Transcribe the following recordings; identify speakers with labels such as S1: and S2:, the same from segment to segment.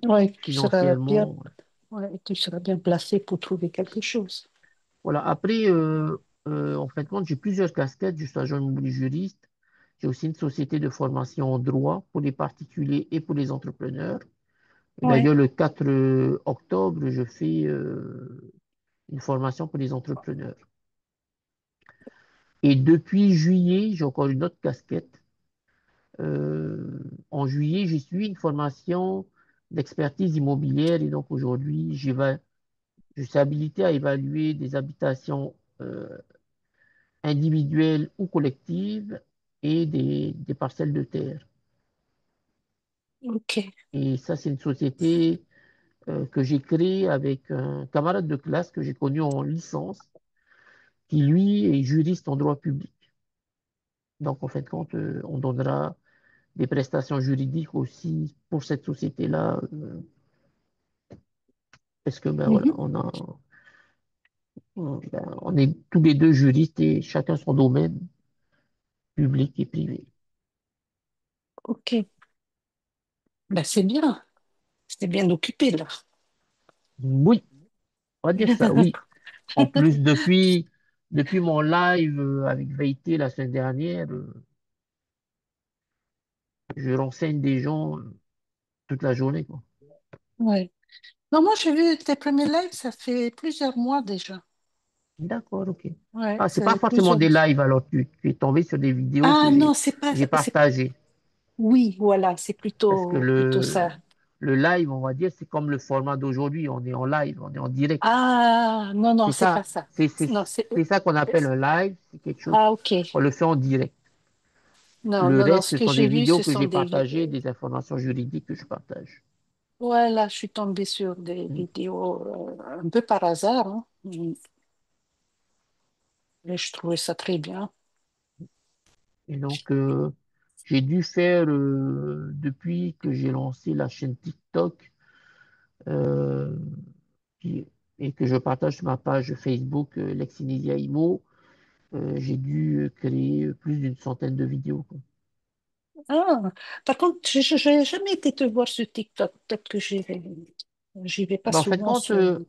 S1: Ouais,
S2: financièrement.
S1: ouais, tu seras bien placé pour trouver quelque chose.
S2: Voilà. Après, en fin de compte, j'ai plusieurs casquettes. Je suis agent immobilier juriste. J'ai aussi une société de formation en droit pour les particuliers et pour les entrepreneurs. Et
S1: Ouais,
S2: d'ailleurs, le 4 octobre, je fais une formation pour les entrepreneurs. Et depuis juillet, j'ai encore une autre casquette. En juillet, j'ai suivi une formation d'expertise immobilière et donc aujourd'hui, je suis habilité à évaluer des habitations individuelles ou collectives et des parcelles de terre.
S1: ok.
S2: Et ça, c'est une société que j'ai créée avec un camarade de classe que j'ai connu en licence, qui lui est juriste en droit public. Donc, en fin de compte, on donnera des prestations juridiques aussi pour cette société-là, parce que ben voilà,
S1: Mhm.
S2: on est tous les deux juristes et chacun son domaine, public et privé.
S1: Ok. Ben, c'est bien. C'est bien occupé, là.
S2: Oui, on va dire ça, oui. En plus, depuis mon live avec Veilleté la semaine dernière, je renseigne des gens toute la journée, quoi.
S1: Ouais. Non, moi, j'ai vu tes premiers lives, ça fait plusieurs mois déjà.
S2: D'accord, ok.
S1: Ouais,
S2: Ah, c'est pas
S1: c'est
S2: forcément
S1: plusieurs.
S2: des lives, alors tu es tombé sur des vidéos que
S1: Ah non, c'est pas.
S2: j'ai partagées.
S1: Oui, voilà, c'est
S2: Parce que
S1: plutôt ça.
S2: le live, on va dire, c'est comme le format d'aujourd'hui. On est en live, on est en direct.
S1: Ah non, non,
S2: C'est
S1: c'est pas
S2: ça,
S1: ça.
S2: c'est
S1: Non, c'est.
S2: c'est ça qu'on appelle un live. C'est quelque chose,
S1: Ah, ok.
S2: on le fait en direct.
S1: Non,
S2: Le
S1: non, non,
S2: reste,
S1: ce
S2: ce
S1: que
S2: sont
S1: j'ai
S2: des
S1: vu,
S2: vidéos
S1: ce
S2: que
S1: sont
S2: j'ai
S1: des.
S2: partagées, des informations juridiques que je partage.
S1: Voilà, je suis tombée sur des
S2: Mm.
S1: vidéos un peu par hasard, hein. Et je trouvais ça très bien.
S2: Et donc, j'ai dû faire, depuis que j'ai lancé la chaîne TikTok, euh, qui- et que je partage sur ma page Facebook, Lexinesia Imo, j'ai dû créer plus d'une centaine de vidéos, quoi.
S1: Ah, par contre, je n'ai jamais été te voir sur TikTok. Peut-être que j'y vais pas
S2: Ben,
S1: souvent sur.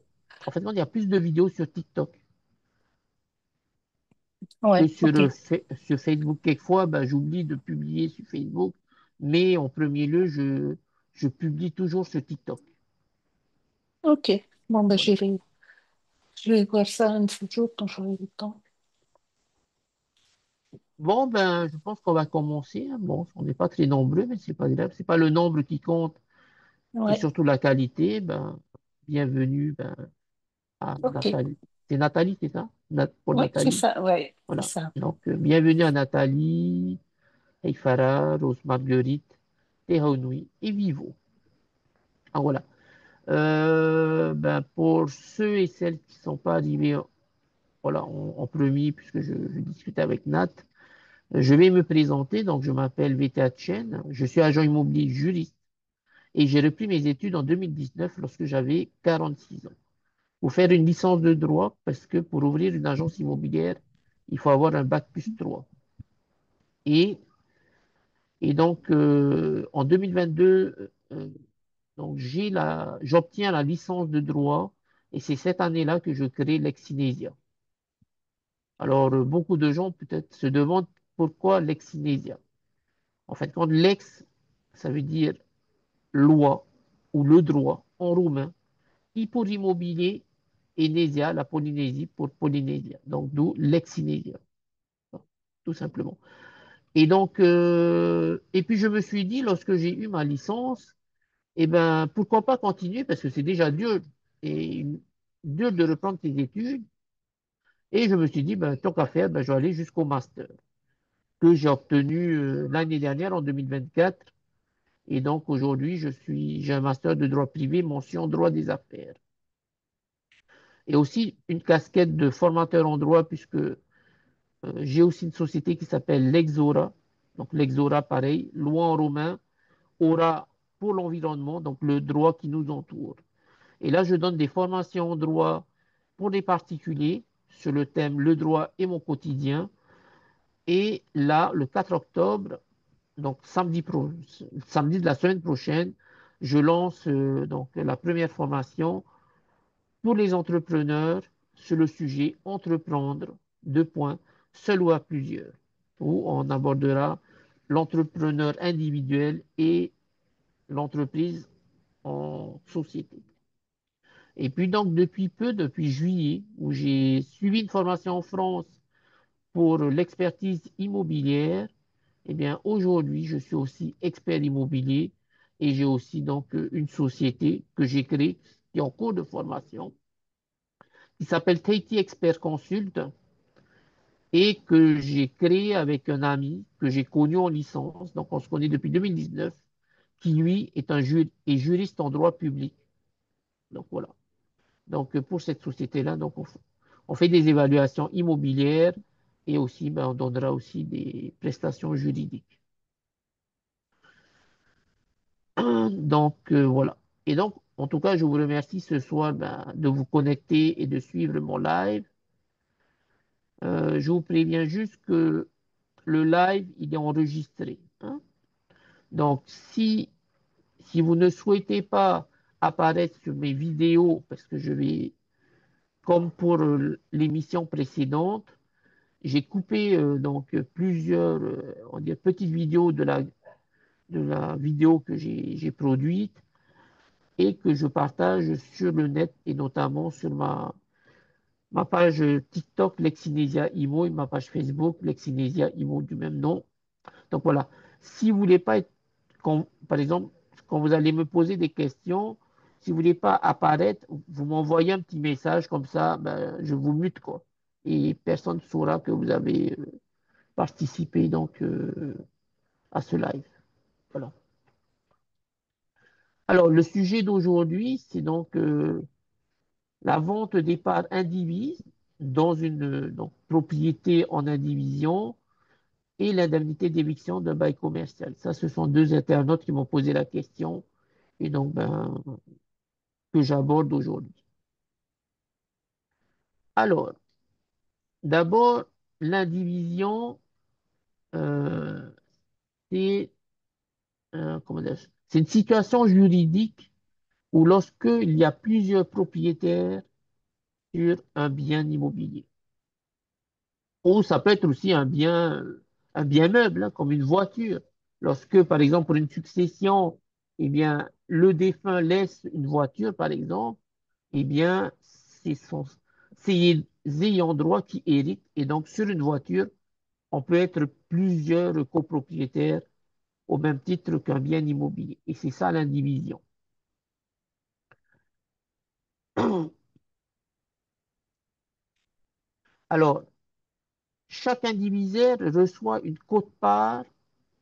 S2: en fait, quand il y a plus de vidéos sur TikTok que
S1: Ouais,
S2: sur,
S1: ok,
S2: sur Facebook. Quelquefois, ben, j'oublie de publier sur Facebook, mais en premier lieu, je publie toujours sur TikTok.
S1: ok. Bon, ben
S2: Voilà.
S1: je vais voir ça un jour quand j'aurai le temps.
S2: Bon, ben, je pense qu'on va commencer, hein. Bon, on n'est pas très nombreux, mais c'est pas grave. C'est pas le nombre qui compte, c'est
S1: Ouais,
S2: surtout la qualité. Ben, bienvenue, ben, à
S1: ok.
S2: Nathalie. C'est Nathalie, c'est ça? Pour
S1: Oui, c'est
S2: Nathalie.
S1: ça, ouais, c'est
S2: Voilà.
S1: ça.
S2: Donc, bienvenue à Nathalie, Farah, Rose Marguerite, Tehaoui et Vivo. Ah, voilà. Ben, pour ceux et celles qui ne sont pas arrivés voilà, en premier, puisque je discutais avec Nat, je vais me présenter. Donc, je m'appelle VTA Chen, je suis agent immobilier juriste et j'ai repris mes études en 2019 lorsque j'avais 46 ans. Pour faire une licence de droit, parce que pour ouvrir une agence immobilière, il faut avoir un bac plus 3. Et, et donc, en 2022, donc j'obtiens la licence de droit et c'est cette année-là que je crée l'Exinesia. Alors, beaucoup de gens peut-être se demandent pourquoi l'Exinesia. En fait, quand l'ex, ça veut dire loi ou le droit en roumain, I pour immobilier et Nesia, la Polynésie pour Polynésia. Donc, d'où l'Exinesia, tout simplement. Et donc, et puis je me suis dit, lorsque j'ai eu ma licence, eh ben, pourquoi pas continuer, parce que c'est déjà dur, et dur de reprendre ses études. Et je me suis dit, ben, tant qu'à faire, ben, je vais aller jusqu'au master, que j'ai obtenu l'année dernière, en 2024. Et donc, aujourd'hui, j'ai un master de droit privé, mention droit des affaires. Et aussi une casquette de formateur en droit, puisque j'ai aussi une société qui s'appelle Lexora. Donc, Lexora, pareil, loi en romain, aura pour l'environnement, donc le droit qui nous entoure. Et là, je donne des formations en droit pour les particuliers sur le thème Le droit et mon quotidien. Et là, le 4 octobre, donc samedi de la semaine prochaine, je lance donc la première formation pour les entrepreneurs sur le sujet entreprendre, deux points, seul ou à plusieurs, où on abordera l'entrepreneur individuel et l'entreprise en société. Et puis donc depuis peu, depuis juillet, où j'ai suivi une formation en France pour l'expertise immobilière, eh bien aujourd'hui je suis aussi expert immobilier et j'ai aussi donc une société que j'ai créée qui est en cours de formation, qui s'appelle Tahiti Expert Consult et que j'ai créé avec un ami que j'ai connu en licence, donc on se connaît depuis 2019, qui lui est est juriste en droit public. Donc voilà. Donc pour cette société-là, on fait des évaluations immobilières et aussi ben, on donnera aussi des prestations juridiques. Donc voilà. Et donc, en tout cas, je vous remercie ce soir ben, de vous connecter et de suivre mon live. Je vous préviens juste que le live, il est enregistré, hein. Donc, si vous ne souhaitez pas apparaître sur mes vidéos, parce que je vais, comme pour l'émission précédente, j'ai coupé plusieurs on va dire, petites vidéos de la vidéo que j'ai produite et que je partage sur le net et notamment sur ma page TikTok Lexinesia Imo et ma page Facebook Lexinesia Imo du même nom. Donc voilà, si vous voulez pas être, par exemple, quand vous allez me poser des questions, si vous voulez pas apparaître, vous m'envoyez un petit message comme ça, ben, je vous mute quoi. Et personne ne saura que vous avez participé à ce live. Voilà. Alors, le sujet d'aujourd'hui, c'est donc la vente des parts indivises dans une propriété en indivision et l'indemnité d'éviction d'un bail commercial. Ça, ce sont deux internautes qui m'ont posé la question et donc que j'aborde aujourd'hui. Alors, d'abord, l'indivision, euh, c'est c'est une situation juridique où lorsqu'il y a plusieurs propriétaires sur un bien immobilier. Ou ça peut être aussi un bien meuble, hein, comme une voiture. Lorsque, par exemple, pour une succession, eh bien, le défunt laisse une voiture, par exemple, eh bien, c'est ses ayants droit qui héritent. Et donc, sur une voiture, on peut être plusieurs copropriétaires au même titre qu'un bien immobilier. Et c'est ça l'indivision. Alors, chaque indivisaire reçoit une quote-part,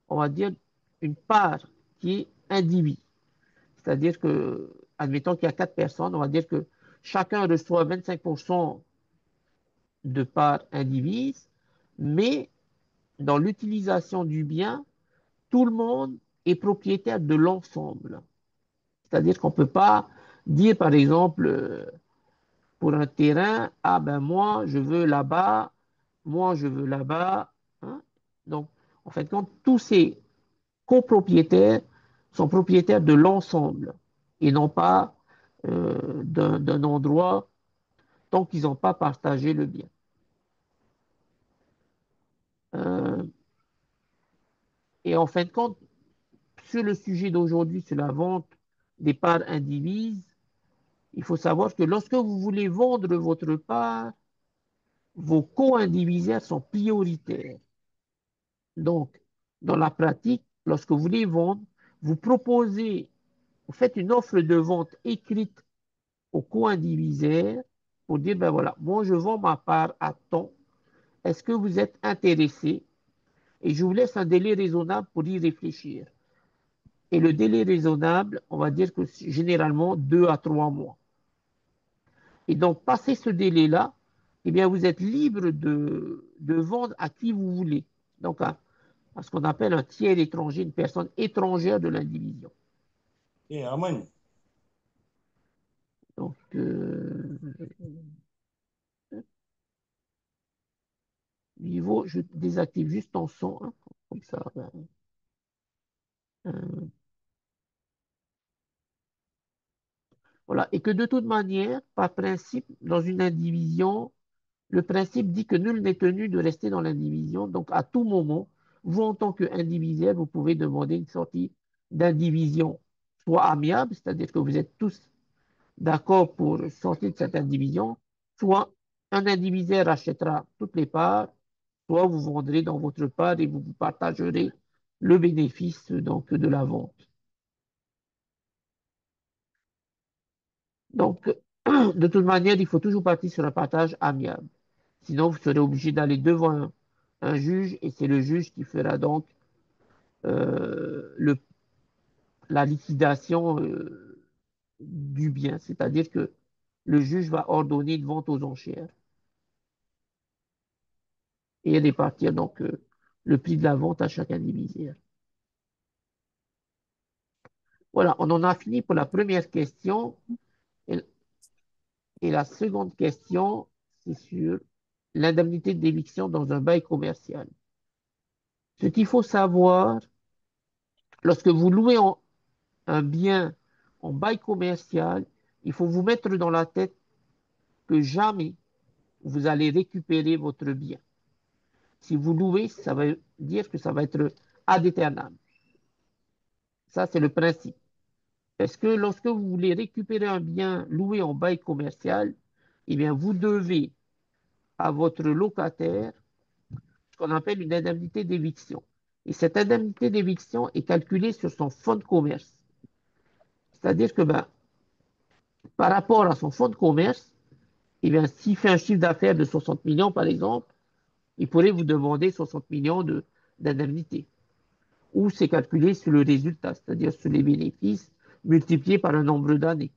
S2: on va dire une part qui est indivis. C'est-à-dire que, admettons qu'il y a quatre personnes, on va dire que chacun reçoit 25% de part indivise, mais dans l'utilisation du bien, tout le monde est propriétaire de l'ensemble. C'est-à-dire qu'on ne peut pas dire, par exemple, pour un terrain, ah ben moi, je veux là-bas, moi, je veux là-bas, hein. Donc, en fait, quand tous ces copropriétaires sont propriétaires de l'ensemble et non pas d'un endroit tant qu'ils n'ont pas partagé le bien. Euh, et en fin de compte, sur le sujet d'aujourd'hui, sur la vente des parts indivises, il faut savoir que lorsque vous voulez vendre votre part, vos co-indivisaires sont prioritaires. Donc, dans la pratique, lorsque vous voulez vendre, vous proposez, vous faites une offre de vente écrite au co-indivisaire pour dire, ben voilà, moi je vends ma part à temps. Est-ce que vous êtes intéressé? Et je vous laisse un délai raisonnable pour y réfléchir. Et le délai raisonnable, on va dire que c'est généralement 2 à 3 mois. Et donc, passé ce délai-là, eh bien, vous êtes libre de vendre à qui vous voulez. Donc, à ce qu'on appelle un tiers étranger, une personne étrangère de l'indivision.
S3: Yeah, aman.
S2: Donc, niveau, je désactive juste ton son, hein, comme ça. Ben, Voilà. Et que de toute manière, par principe, dans une indivision, le principe dit que nul n'est tenu de rester dans l'indivision. Donc, à tout moment, vous, en tant qu'indivisaire, vous pouvez demander une sortie d'indivision, soit amiable, c'est-à-dire que vous êtes tous d'accord pour sortir de cette indivision, soit un indivisaire achètera toutes les parts, soit vous vendrez dans votre part et vous partagerez le bénéfice donc, de la vente. Donc, de toute manière, il faut toujours partir sur un partage amiable. Sinon, vous serez obligé d'aller devant un juge et c'est le juge qui fera donc le, la liquidation du bien. C'est-à-dire que le juge va ordonner une vente aux enchères et répartir donc le prix de la vente à chaque indivisaire. Voilà, on en a fini pour la première question. Et, et la seconde question, c'est sur l'indemnité d'éviction dans un bail commercial. Ce qu'il faut savoir, lorsque vous louez un bien en bail commercial, il faut vous mettre dans la tête que jamais vous allez récupérer votre bien. Si vous louez, ça veut dire que ça va être ad aeternam. Ça, c'est le principe. Parce que lorsque vous voulez récupérer un bien loué en bail commercial, eh bien, vous devez à votre locataire ce qu'on appelle une indemnité d'éviction. Et cette indemnité d'éviction est calculée sur son fonds de commerce. C'est-à-dire que ben, par rapport à son fonds de commerce, eh bien, s'il fait un chiffre d'affaires de 60 millions, par exemple, il pourrait vous demander 60 millions d'indemnité. Ou c'est calculé sur le résultat, c'est-à-dire sur les bénéfices multipliés par un nombre d'années.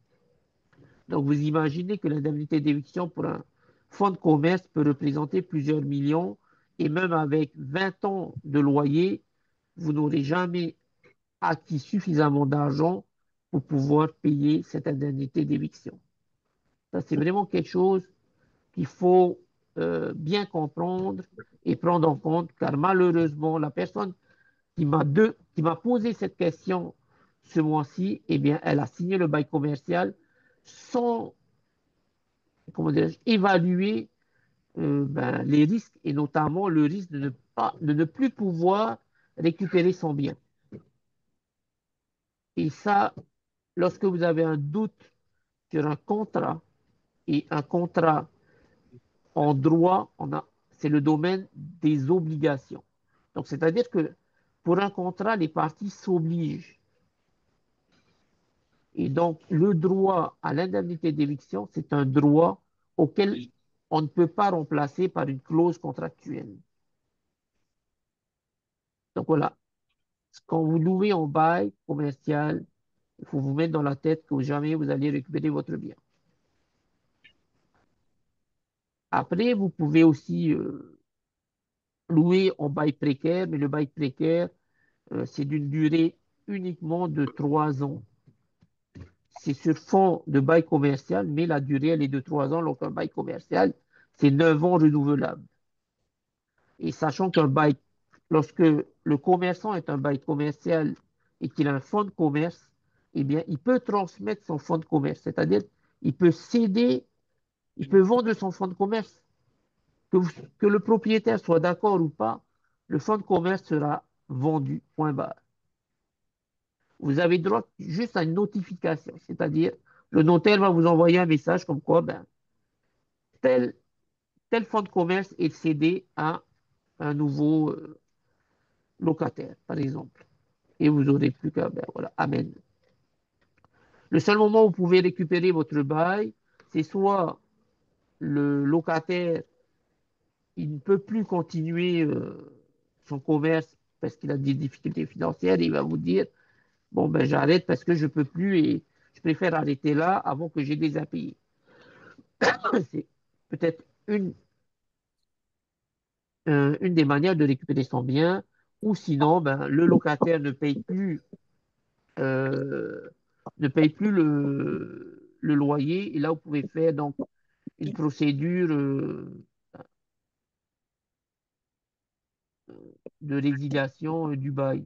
S2: Donc, vous imaginez que l'indemnité d'éviction pour un fonds de commerce peut représenter plusieurs millions et même avec 20 ans de loyer, vous n'aurez jamais acquis suffisamment d'argent pour pouvoir payer cette indemnité d'éviction. Ça, c'est vraiment quelque chose qu'il faut bien comprendre et prendre en compte, car malheureusement, la personne qui m'a posé cette question ce mois-ci, eh bien, elle a signé le bail commercial sans, comment évaluer ben, les risques et notamment le risque de ne plus pouvoir récupérer son bien. Et ça, lorsque vous avez un doute sur un contrat et un contrat en droit, c'est le domaine des obligations. Donc, c'est-à-dire que pour un contrat, les parties s'obligent. Et donc, le droit à l'indemnité d'éviction, c'est un droit auquel on ne peut pas remplacer par une clause contractuelle. Donc voilà, quand vous louez en bail commercial, il faut vous mettre dans la tête que jamais vous allez récupérer votre bien. Après, vous pouvez aussi louer en bail précaire, mais le bail précaire, c'est d'une durée uniquement de 3 ans. C'est sur fond de bail commercial, mais la durée, elle est de 3 ans. Donc, un bail commercial, c'est 9 ans renouvelable. Et sachant qu'un bail, lorsque le commerçant est un bail commercial et qu'il a un fonds de commerce, eh bien, il peut transmettre son fonds de commerce. C'est-à-dire, il peut céder, il peut vendre son fonds de commerce. Que le propriétaire soit d'accord ou pas, le fonds de commerce sera vendu, point barre. Vous avez droit juste à une notification, c'est-à-dire le notaire va vous envoyer un message comme quoi ben, tel, tel fonds de commerce est cédé à un nouveau locataire, par exemple. Et vous n'aurez plus qu'à, ben voilà, amen. Le seul moment où vous pouvez récupérer votre bail, c'est soit le locataire, il ne peut plus continuer son commerce parce qu'il a des difficultés financières, il va vous dire, bon, ben j'arrête parce que je ne peux plus et je préfère arrêter là avant que j'ai des impayés. C'est peut-être une des manières de récupérer son bien, ou sinon, ben, le locataire euh, ne paye plus le loyer, et là, vous pouvez faire donc une procédure de résiliation du bail.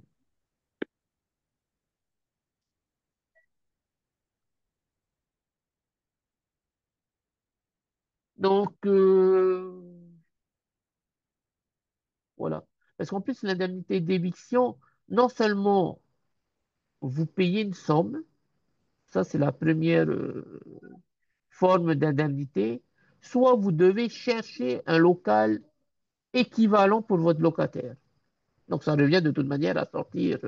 S2: Donc, voilà. Parce qu'en plus, l'indemnité d'éviction, non seulement vous payez une somme, ça c'est la première forme d'indemnité, soit vous devez chercher un local équivalent pour votre locataire. Donc, ça revient de toute manière à sortir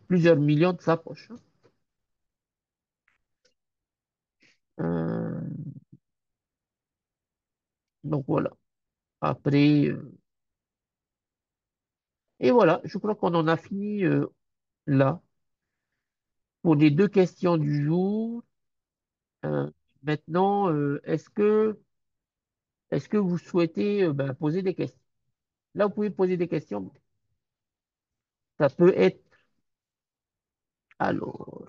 S2: plusieurs millions de sa poche, hein. Euh, donc, voilà. Après, et voilà, je crois qu'on en a fini là pour les deux questions du jour. Euh, Maintenant, est-ce que vous souhaitez ben, poser des questions? Là, vous pouvez poser des questions. Ça peut être, alors,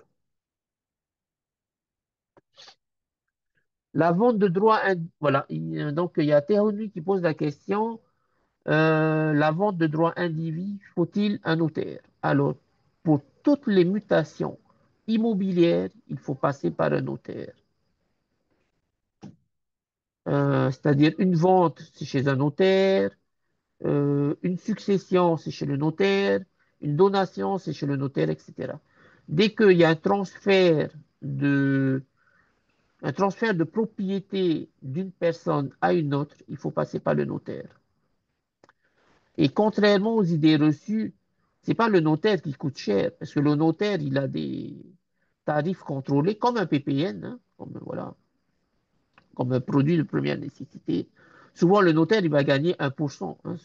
S2: la vente de droits, voilà, donc il y a Théonie qui pose la question, la vente de droits indivis, faut-il un notaire? Alors, pour toutes les mutations immobilières, il faut passer par un notaire. C'est-à-dire une vente, c'est chez un notaire, une succession, c'est chez le notaire, une donation, c'est chez le notaire, etc. Dès qu'il y a de, un transfert de propriété d'une personne à une autre, il faut passer par le notaire. Et contrairement aux idées reçues, c'est pas le notaire qui coûte cher, parce que le notaire, il a des tarifs contrôlés, comme un PPN, hein, comme, voilà, comme un produit de première nécessité. Souvent, le notaire, il va gagner 1% hein,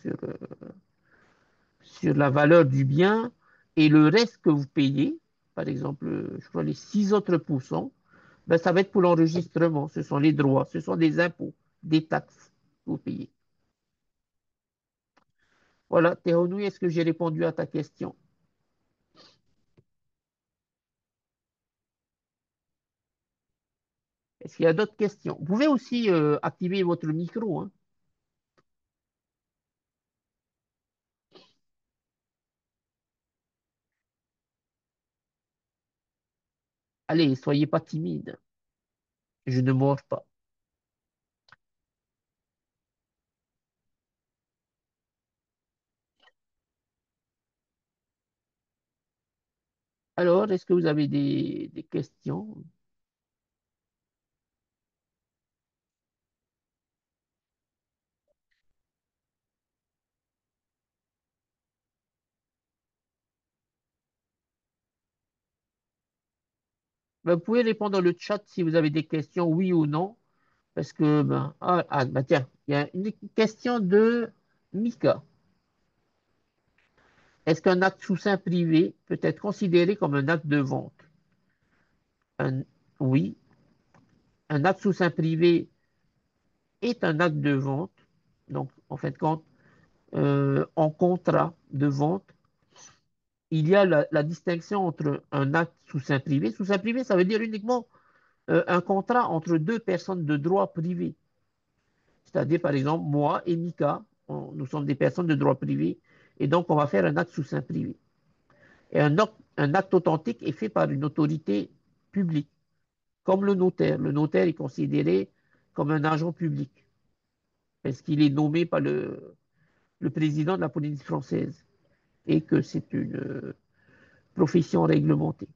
S2: sur la valeur du bien et le reste que vous payez, par exemple, je crois les 6 autres pourcents, ben, ça va être pour l'enregistrement. Ce sont les droits, ce sont des impôts, des taxes que vous payez. Voilà, Théonoui, est-ce que j'ai répondu à ta question? Est-ce qu'il y a d'autres questions? Vous pouvez aussi activer votre micro, hein. Allez, soyez pas timide. Je ne mords pas. Alors, est-ce que vous avez des questions? Ben, vous pouvez répondre dans le chat si vous avez des questions, oui ou non. Parce que, ben, tiens, il y a une question de Mika. Est-ce qu'un acte sous seing privé peut être considéré comme un acte de vente? Un- oui, un acte sous seing privé est un acte de vente. Donc, en fin de compte, en contrat de vente, il y a la distinction entre un acte sous seing privé. Sous seing privé, ça veut dire uniquement un contrat entre deux personnes de droit privé. C'est-à-dire, par exemple, moi et Mika, nous sommes des personnes de droit privé, et donc on va faire un acte sous seing privé. Et un acte authentique est fait par une autorité publique, comme le notaire. Le notaire est considéré comme un agent public, parce qu'il est nommé par le président de la Polynésie française, et que c'est une profession réglementée.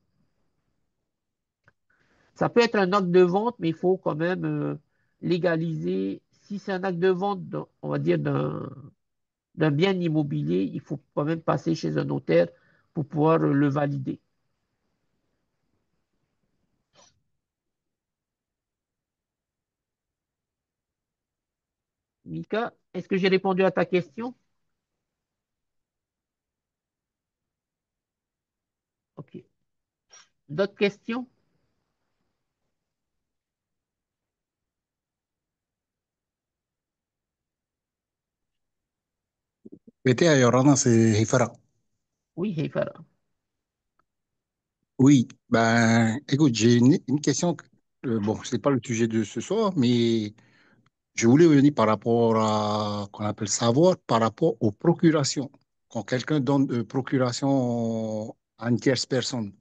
S2: Ça peut être un acte de vente, mais il faut quand même légaliser. Si c'est un acte de vente, on va dire, d'un bien immobilier, il faut quand même passer chez un notaire pour pouvoir le valider. Mika, est-ce que j'ai répondu à ta question? OK. D'autres questions?
S4: Bete Ayorana, c'est Hifara.
S2: Oui, Heifara.
S4: Oui, ben, écoute, j'ai une question. Bon, c'est pas le sujet de ce soir, mais je voulais revenir par rapport à, qu'on appelle savoir, par rapport aux procurations. Quand quelqu'un donne de procuration à une tierce personne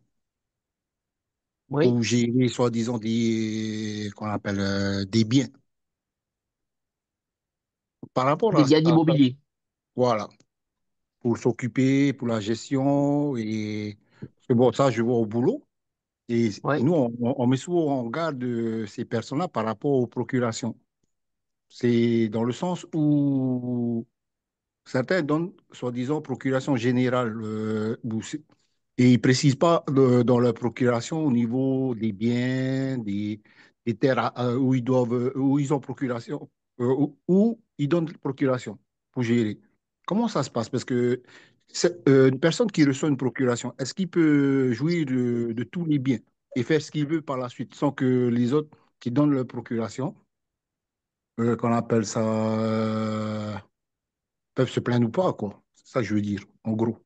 S2: Oui.
S4: pour gérer, soi-disant, qu'on appelle des biens. par rapport
S2: des biens
S4: à ça,
S2: immobiliers.
S4: voilà, pour s'occuper, pour la gestion, et parce que bon, ça, je vois au boulot, et
S2: Ouais.
S4: nous, on met souvent en garde ces personnes-là par rapport aux procurations. C'est dans le sens où certains donnent, soi-disant, procuration générale, et ils ne précisent pas dans la procuration au niveau des biens, des terres où où ils ont procuration, où ils donnent procuration pour gérer. Comment ça se passe? Parce que une personne qui reçoit une procuration, est-ce qu'il peut jouir de tous les biens et faire ce qu'il veut par la suite sans que les autres qui donnent leur procuration, qu'on appelle ça, peuvent se plaindre ou pas, quoi? C'est ça que je veux dire, en gros.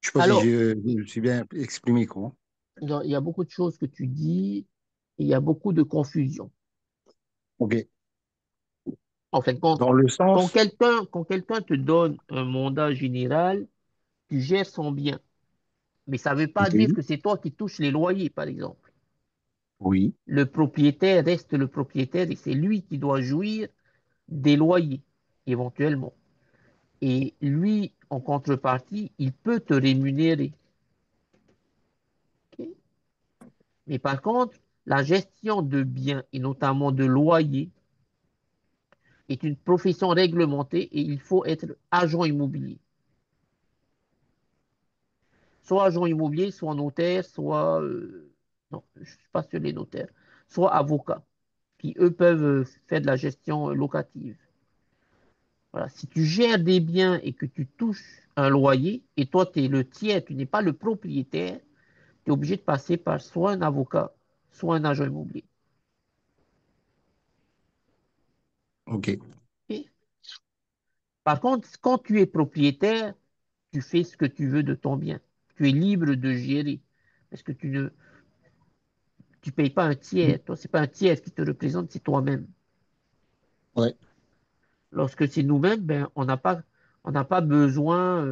S4: Je sais pas si
S2: Alors,
S4: je suis bien exprimé, quoi.
S2: il y a beaucoup de choses que tu dis et il y a beaucoup de confusion.
S4: OK.
S2: En fait,
S4: Dans le sens,
S2: quand quelqu'un te donne un mandat général, tu gères son bien. Mais ça ne veut pas dire
S4: OK,
S2: que c'est toi qui touches les loyers, par exemple.
S4: oui,
S2: Le propriétaire reste le propriétaire et c'est lui qui doit jouir des loyers, éventuellement. Et lui, en contrepartie, il peut te rémunérer. Ok. Mais par contre, la gestion de biens et notamment de loyers est une profession réglementée et il faut être agent immobilier. Soit agent immobilier, soit notaire, soit... non, je ne suis pas sur les notaires. Soit avocat, qui eux peuvent faire de la gestion locative. Voilà. Si tu gères des biens et que tu touches un loyer, et toi tu es le tiers, tu n'es pas le propriétaire, tu es obligé de passer par soit un avocat, soit un agent immobilier.
S4: OK,
S2: Ok. Par contre, quand tu es propriétaire, tu fais ce que tu veux de ton bien. Tu es libre de gérer. Parce que tu payes pas un tiers. Toi, c'est pas un tiers qui te représente, c'est toi-même.
S4: ouais,
S2: Lorsque c'est nous-mêmes, ben, on n'a pas besoin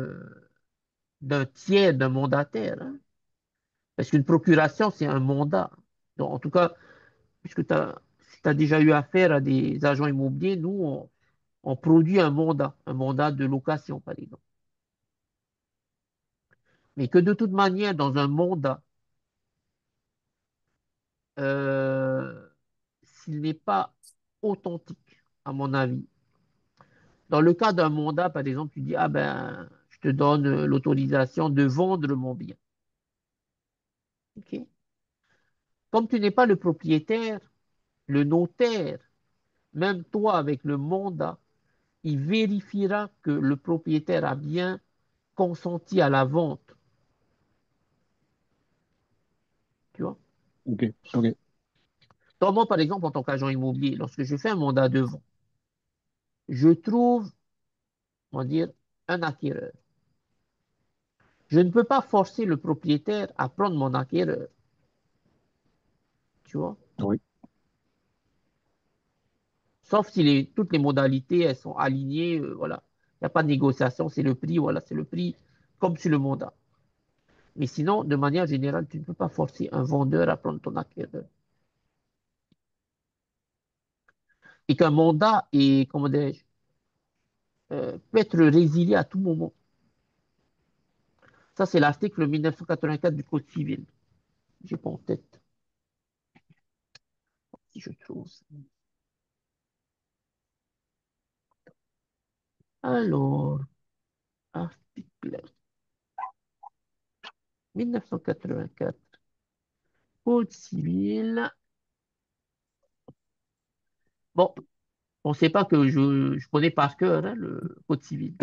S2: d'un tiers, d'un mandataire, hein. Parce qu'une procuration, c'est un mandat. Donc, en tout cas, puisque si tu as déjà eu affaire à des agents immobiliers, nous, on produit un mandat de location, par exemple. Mais que de toute manière, dans un mandat, euh, s'il n'est pas authentique, à mon avis. Dans le cas d'un mandat, par exemple, tu dis, ah ben, je te donne l'autorisation de vendre mon bien. Ok. Comme tu n'es pas le propriétaire, le notaire, même toi avec le mandat, il vérifiera que le propriétaire a bien consenti à la vente. Tu vois?
S4: OK, OK,
S2: Donc, moi, par exemple, en tant qu'agent immobilier, lorsque je fais un mandat de vente, je trouve, on va dire, un acquéreur. Je ne peux pas forcer le propriétaire à prendre mon acquéreur. Tu vois?
S4: oui,
S2: Sauf si toutes les modalités elles sont alignées, voilà. Il n'y a pas de négociation, c'est le prix, voilà, c'est le prix comme sur le mandat. Mais sinon, de manière générale, tu ne peux pas forcer un vendeur à prendre ton acquéreur. Et qu'un mandat est, comment dirais-je, peut être résilié à tout moment. Ça, c'est l'article 1984 du Code civil. J'ai pas en tête, si je trouve. Alors, article 1984, Code civil. Bon, on ne sait pas que je connais par cœur hein, le Code civil.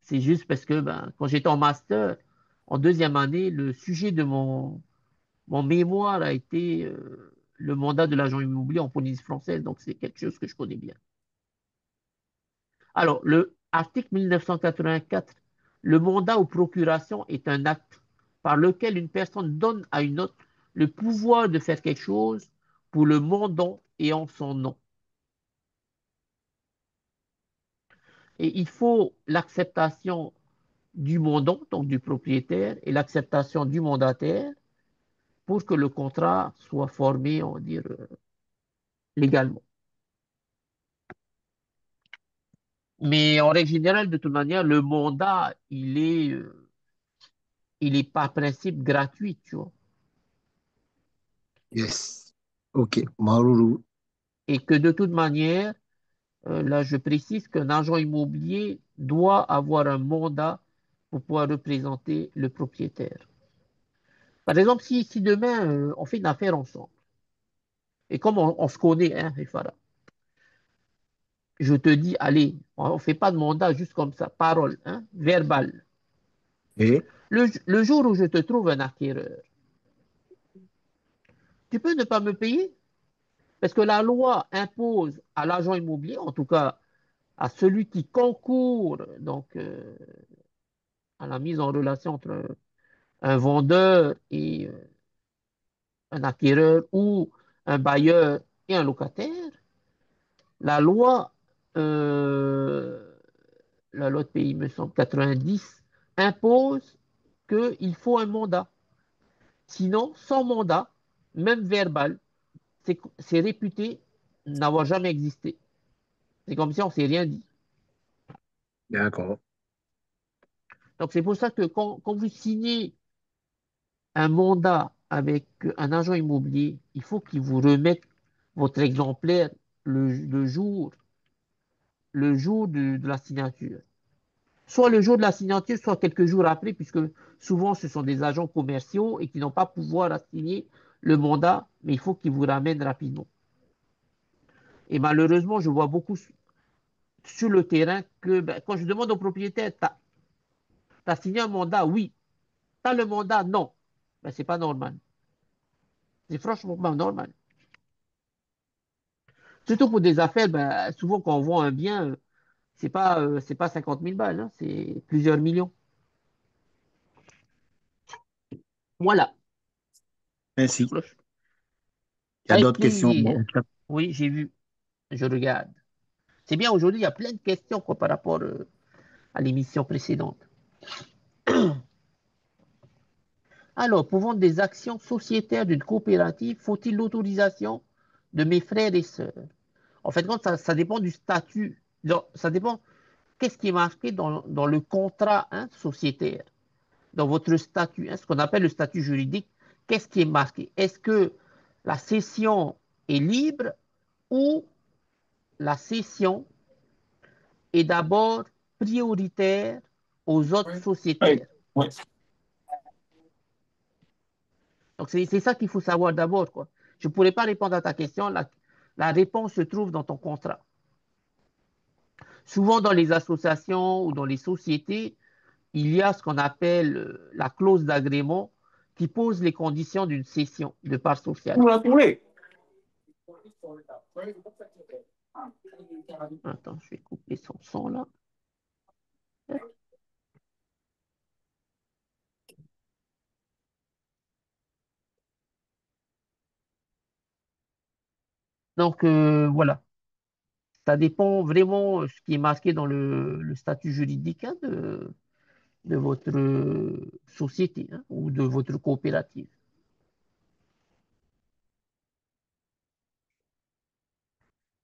S2: C'est juste parce que ben, quand j'étais en master, en deuxième année, le sujet de mon mémoire a été le mandat de l'agent immobilier en Polynésie française. Donc, c'est quelque chose que je connais bien. Alors, le article 1984, le mandat ou procuration est un acte par lequel une personne donne à une autre le pouvoir de faire quelque chose pour le mandant et en son nom. Et il faut l'acceptation du mandant, donc du propriétaire, et l'acceptation du mandataire pour que le contrat soit formé, on va dire, légalement. Mais en règle générale, de toute manière, le mandat, il est par principe gratuit, tu vois.
S4: Yes. OK. Maruru.
S2: Et que de toute manière, là, je précise qu'un agent immobilier doit avoir un mandat pour pouvoir représenter le propriétaire. Par exemple, si demain, on fait une affaire ensemble, et comme on se connaît, hein, Ifara, je te dis, allez, on ne fait pas de mandat juste comme ça, parole, hein, verbal.
S4: Et
S2: Le jour où je te trouve un acquéreur, tu peux ne pas me payer parce que la loi impose à l'agent immobilier, en tout cas à celui qui concourt donc, à la mise en relation entre un vendeur et un acquéreur ou un bailleur et un locataire, la loi, euh, la loi de pays, me semble, 90, impose qu'il faut un mandat. Sinon, sans mandat, même verbal, c'est réputé n'avoir jamais existé. C'est comme si on ne s'est rien dit.
S4: d'accord.
S2: Donc, c'est pour ça que quand vous signez un mandat avec un agent immobilier, il faut qu'il vous remette votre exemplaire le jour, de la signature. Soit le jour de la signature, soit quelques jours après, puisque souvent ce sont des agents commerciaux et qui n'ont pas pouvoir à signer le mandat, mais il faut qu'ils vous ramènent rapidement. Et malheureusement, je vois beaucoup sur le terrain que ben, quand je demande au propriétaire, t'as signé un mandat? Oui. T'as le mandat? Non. Ben, c'est pas normal. C'est franchement pas normal. Surtout pour des affaires, ben, souvent quand on vend un bien, c'est pas 50 000 balles, hein, c'est plusieurs millions. Voilà.
S4: Merci. Il y a
S2: Avec
S4: d'autres questions.
S2: plaisir. Oui, j'ai vu. Je regarde. C'est bien, aujourd'hui, il y a plein de questions quoi, par rapport à l'émission précédente. Alors, pour vendre des actions sociétaires d'une coopérative, faut-il l'autorisation de mes frères et sœurs? En fait, ça dépend du statut. Ça dépend qu'est-ce qui est marqué dans le contrat hein, sociétaire, dans votre statut, hein, ce qu'on appelle le statut juridique. Qu'est-ce qui est marqué? Est-ce que la cession est libre ou la cession est d'abord prioritaire aux autres
S3: Oui,
S2: sociétaires?
S3: oui.
S2: Donc, c'est ça qu'il faut savoir d'abord, quoi. Je ne pourrais pas répondre à ta question. La réponse se trouve dans ton contrat. Souvent, dans les associations ou dans les sociétés, il y a ce qu'on appelle la clause d'agrément qui pose les conditions d'une cession de parts sociales.
S3: Oui.
S2: Attends, je vais couper son son là. Donc, voilà. Ça dépend vraiment ce qui est marqué dans le statut juridique hein, de votre société hein, ou de votre coopérative.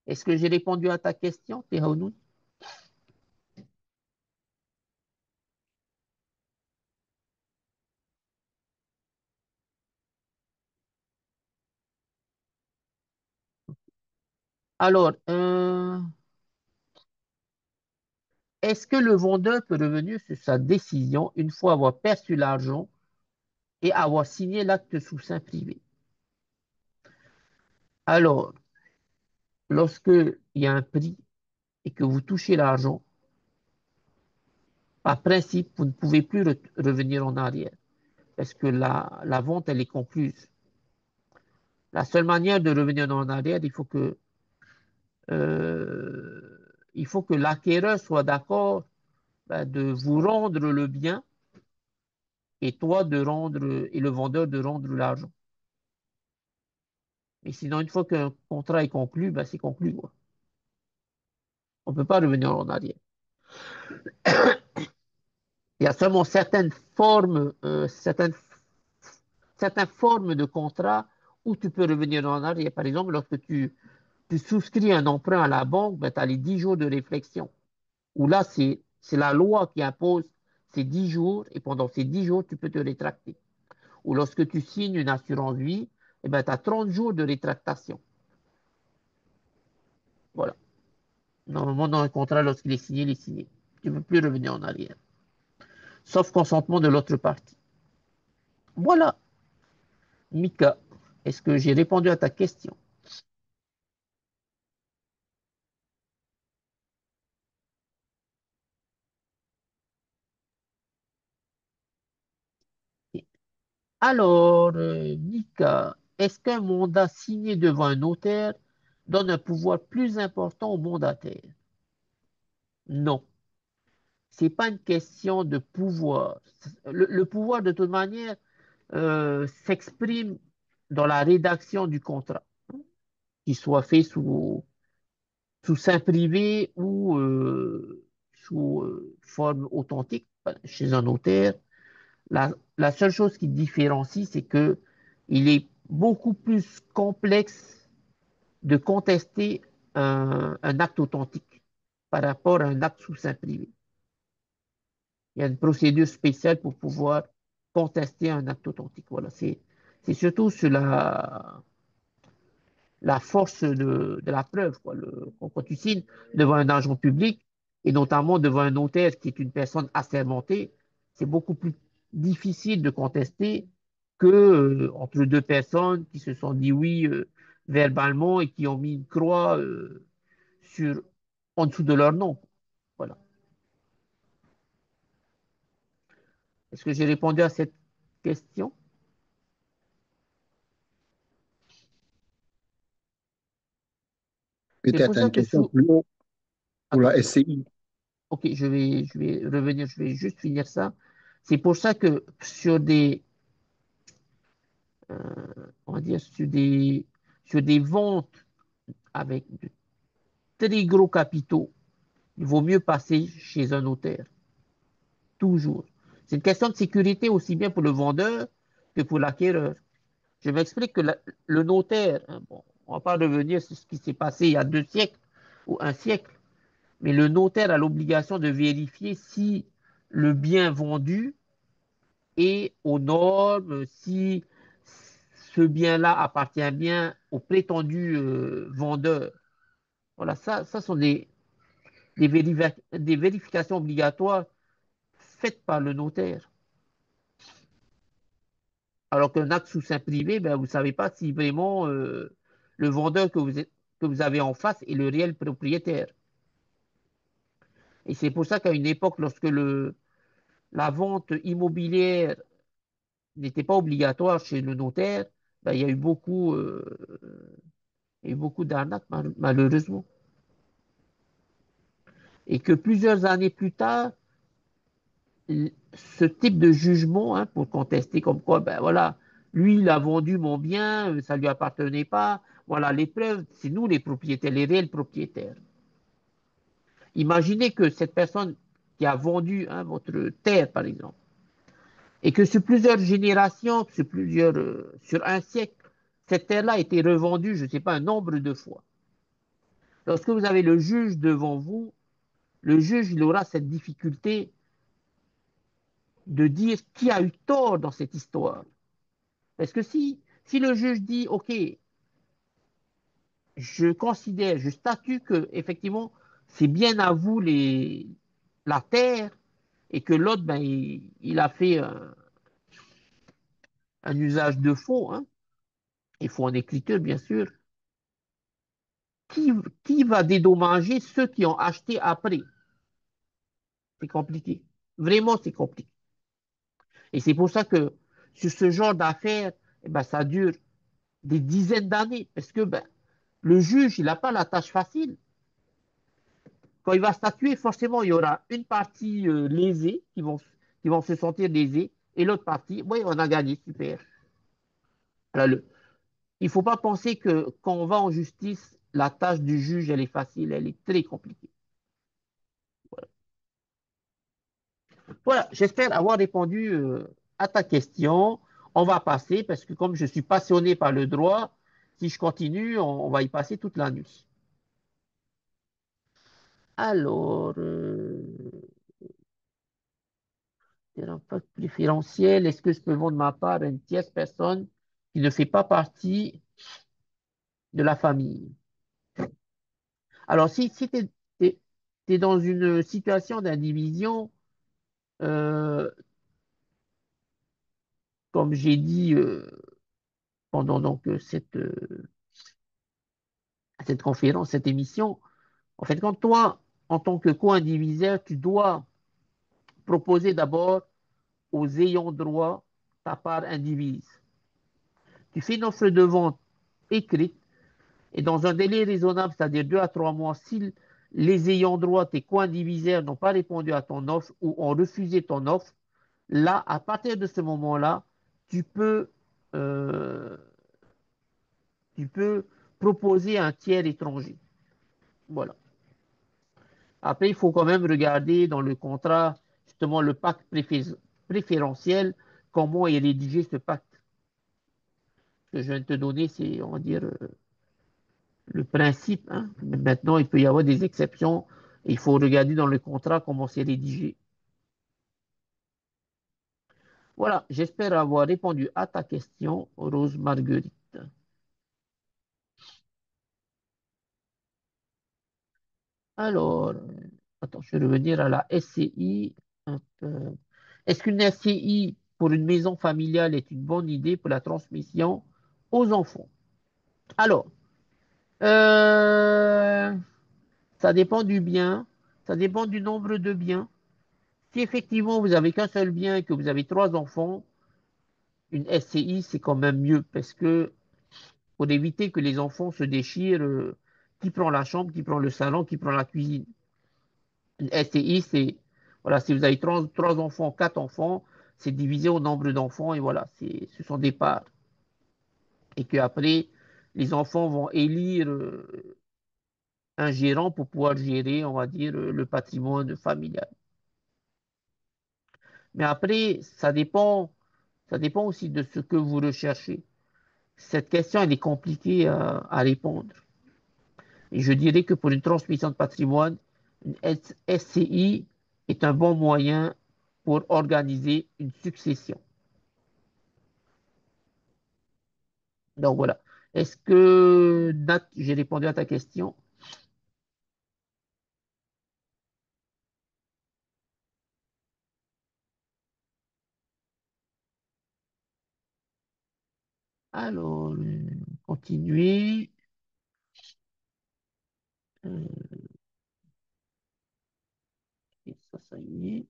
S2: Est-ce que j'ai répondu à ta question, Tehaoun? Alors, est-ce que le vendeur peut revenir sur sa décision une fois avoir perçu l'argent et avoir signé l'acte sous seing privé? Alors, lorsque il y a un prix et que vous touchez l'argent, par principe, vous ne pouvez plus revenir en arrière parce que la vente, elle est concluse. La seule manière de revenir en arrière, il faut que l'acquéreur soit d'accord ben, de vous rendre le bien et toi de rendre et le vendeur de rendre l'argent. Mais sinon, une fois qu'un contrat est conclu, ben, c'est conclu, quoi. On ne peut pas revenir en arrière. Il y a seulement certaines formes de contrat où tu peux revenir en arrière. Par exemple, lorsque tu souscris un emprunt à la banque, ben, tu as les 10 jours de réflexion. où là, c'est la loi qui impose ces 10 jours, et pendant ces 10 jours, tu peux te rétracter. Ou lorsque tu signes une assurance vie, eh ben, tu as 30 jours de rétractation. Voilà. Normalement, dans un contrat, lorsqu'il est signé, il est signé. Tu ne peux plus revenir en arrière. Sauf consentement de l'autre partie. Voilà, Mika. Est-ce que j'ai répondu à ta question? Alors, Mika, est-ce qu'un mandat signé devant un notaire donne un pouvoir plus important au mandataire? Non. C'est pas une question de pouvoir. Le pouvoir, de toute manière, s'exprime dans la rédaction du contrat, qu'il soit fait sous sein privé ou sous forme authentique chez un notaire. La seule chose qui différencie, c'est que il est beaucoup plus complexe de contester un acte authentique par rapport à un acte sous sein privé. Il y a une procédure spéciale pour pouvoir contester un acte authentique. Voilà, c'est surtout sur la force de la preuve, quoi. Quand tu signes devant un agent public, et notamment devant un notaire qui est une personne assermentée, c'est beaucoup plus difficile de contester que entre deux personnes qui se sont dit oui verbalement et qui ont mis une croix sur, en dessous de leur nom. Voilà. Est-ce que j'ai répondu à cette question? C'est pour
S4: Peut-être
S2: ça
S4: une
S2: que
S4: question plus haut pour
S2: Attends,
S4: la SCI.
S2: ok, je vais revenir, je vais juste finir ça. C'est pour ça que on va dire, sur des ventes avec de très gros capitaux, il vaut mieux passer chez un notaire, toujours. C'est une question de sécurité aussi bien pour le vendeur que pour l'acquéreur. Je m'explique que le notaire, hein, bon, on ne va pas revenir sur ce qui s'est passé il y a 2 siècles ou un siècle, mais le notaire a l'obligation de vérifier si le bien vendu est aux normes, si ce bien-là appartient bien au prétendu vendeur. Voilà, ça sont des vérifications obligatoires faites par le notaire. Alors qu'un acte sous sein privé, ben, vous ne savez pas si vraiment le vendeur que vous avez en face est le réel propriétaire. Et c'est pour ça qu'à une époque, lorsque la vente immobilière n'était pas obligatoire chez le notaire, ben, il y a eu beaucoup d'arnaques, malheureusement. Et que plusieurs années plus tard, ce type de jugement, hein, pour contester comme quoi, ben voilà, lui, il a vendu mon bien, ça ne lui appartenait pas. Voilà, les preuves, c'est nous les propriétaires, les réels propriétaires. Imaginez que cette personne qui a vendu, hein, votre terre, par exemple, et que sur plusieurs générations, sur un siècle, cette terre-là a été revendue, je ne sais pas, un nombre de fois. Lorsque vous avez le juge devant vous, le juge, il aura cette difficulté de dire qui a eu tort dans cette histoire. Parce que si le juge dit, OK, je statue que effectivement, c'est bien à vous la terre, et que l'autre, ben, il a fait un usage de faux, hein, il faut en écriture, bien sûr, qui, qui va dédommager ceux qui ont acheté après? C'est compliqué. Vraiment, c'est compliqué. Et c'est pour ça que sur ce genre d'affaires, eh ben, ça dure des dizaines d'années, parce que ben, le juge, il n'a pas la tâche facile. Quand il va statuer, forcément, il y aura une partie lésée, qui vont se sentir lésés, et l'autre partie, oui, on a gagné, super. Alors, il ne faut pas penser que quand on va en justice, la tâche du juge, elle est facile, elle est très compliquée. Voilà, j'espère avoir répondu à ta question. On va passer, parce que comme je suis passionné par le droit, si je continue, on va y passer toute la nuit. Alors, c'est un impact préférentiel. Est-ce que je peux vendre ma part à une tierce personne qui ne fait pas partie de la famille? Alors, si tu es, dans une situation d'indivision, euh, comme j'ai dit pendant donc cette conférence, cette émission, en fait, quand toi, en tant que co-indivisaire, tu dois proposer d'abord aux ayants droit ta part indivise. Tu fais une offre de vente écrite et dans un délai raisonnable, c'est-à-dire 2 à 3 mois, si les ayants droit, tes co-indivisaires, n'ont pas répondu à ton offre ou ont refusé ton offre, là, à partir de ce moment-là, tu peux, euh, tu peux proposer un tiers étranger. Voilà. Après, il faut quand même regarder dans le contrat, justement, le pacte préférentiel, comment est rédigé ce pacte. Ce que je viens de te donner, c'est, on va dire, le principe, hein. Maintenant, il peut y avoir des exceptions. Il faut regarder dans le contrat comment c'est rédigé. Voilà, j'espère avoir répondu à ta question, Rose Marguerite. Alors, attends, je vais revenir à la SCI. Un peu. Est-ce qu'une SCI pour une maison familiale est une bonne idée pour la transmission aux enfants? Alors, euh, ça dépend du bien, ça dépend du nombre de biens. Si effectivement vous avez qu'un seul bien et que vous avez 3 enfants, une SCI c'est quand même mieux parce que pour éviter que les enfants se déchirent, qui prend la chambre, qui prend le salon, qui prend la cuisine. Une SCI c'est, voilà, si vous avez trois enfants, 4 enfants, c'est divisé au nombre d'enfants et voilà, ce sont des parts. Et qu'après, les enfants vont élire un gérant pour pouvoir gérer, on va dire, le patrimoine familial. Mais après, ça dépend aussi de ce que vous recherchez. Cette question, elle est compliquée à répondre. Et je dirais que pour une transmission de patrimoine, une SCI est un bon moyen pour organiser une succession. Donc voilà. Est-ce que, Nat, j'ai répondu à ta question? Alors, continuer. Euh, et ça y est.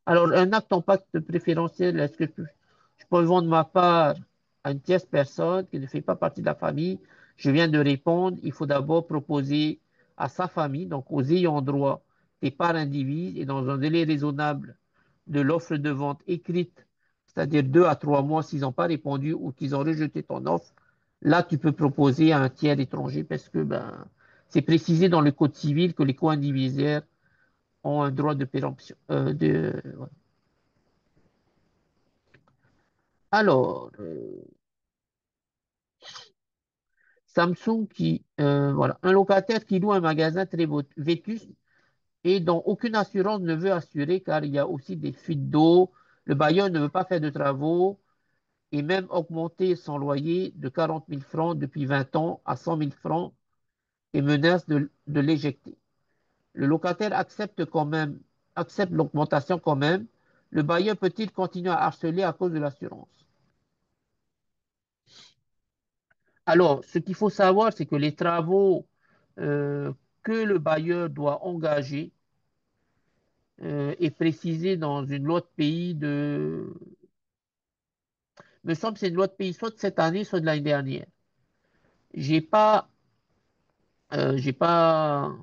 S2: Alors, un acte en pacte préférentiel, est-ce que je peux vendre ma part à une tierce personne qui ne fait pas partie de la famille? Je viens de répondre, il faut d'abord proposer à sa famille, donc aux ayants droit, des parts indivises et dans un délai raisonnable de l'offre de vente écrite, c'est-à-dire 2 à 3 mois s'ils n'ont pas répondu ou qu'ils ont rejeté ton offre. Là, tu peux proposer à un tiers étranger parce que c'est précisé dans le Code civil que les co-indivisaires ont un droit de péremption. Ouais. Alors, Samsung voilà, un locataire qui loue un magasin très vétuste et dont aucune assurance ne veut assurer car il y a aussi des fuites d'eau, le bailleur ne veut pas faire de travaux et même augmenter son loyer de 40 000 francs depuis 20 ans à 100 000 francs et menace de l'éjecter. Le locataire accepte l'augmentation quand même. Le bailleur peut-il continuer à harceler à cause de l'assurance? Alors, ce qu'il faut savoir, c'est que les travaux que le bailleur doit engager est précisé dans une loi de pays me semble que c'est une loi de pays soit de cette année, soit de l'année dernière. J'ai pas, euh, j'ai pas,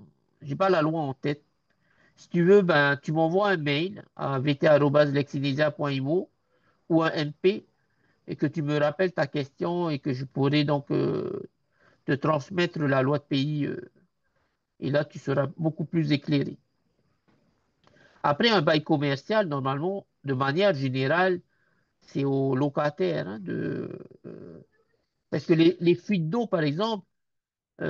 S2: j'ai pas la loi en tête. Si tu veux, ben, tu m'envoies un mail à vt@lexinesia.imo ou un MP et que tu me rappelles ta question et que je pourrai donc te transmettre la loi de pays et là, tu seras beaucoup plus éclairé. Après, un bail commercial, normalement, de manière générale, c'est au locataire, hein, parce que les fuites d'eau, par exemple,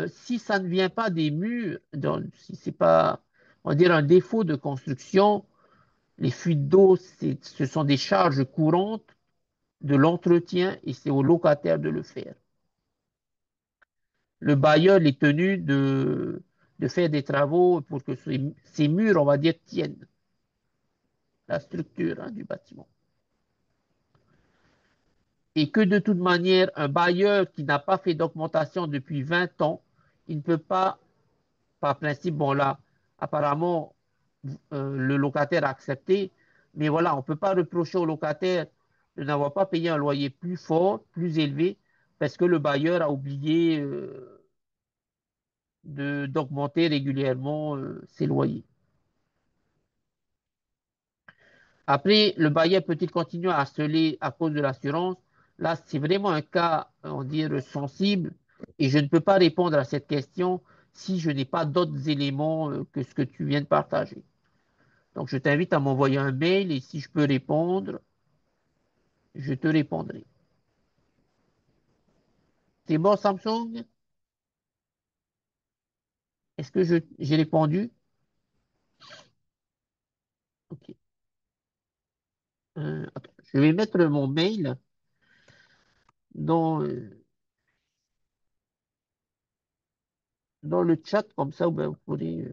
S2: Si ça ne vient pas des murs, donc, si c'est pas, on va dire, un défaut de construction, les fuites d'eau, ce sont des charges courantes de l'entretien et c'est au locataire de le faire. Le bailleur est tenu de faire des travaux pour que ces murs, on va dire, tiennent la structure, hein, du bâtiment. Et que de toute manière, un bailleur qui n'a pas fait d'augmentation depuis 20 ans, il ne peut pas, par principe, bon là, apparemment, le locataire a accepté, mais voilà, on ne peut pas reprocher au locataire de n'avoir pas payé un loyer plus fort, plus élevé, parce que le bailleur a oublié d'augmenter régulièrement ses loyers. Après, le bailleur peut-il continuer à harceler à cause de l'assurance? Là, c'est vraiment un cas, on dire, sensible, et je ne peux pas répondre à cette question si je n'ai pas d'autres éléments que ce que tu viens de partager. Donc, je t'invite à m'envoyer un mail et si je peux répondre, je te répondrai. C'est bon, Samsung? Est-ce que j'ai répondu? Ok. Attends, je vais mettre mon mail dans, dans le chat, comme ça ben, vous pourrez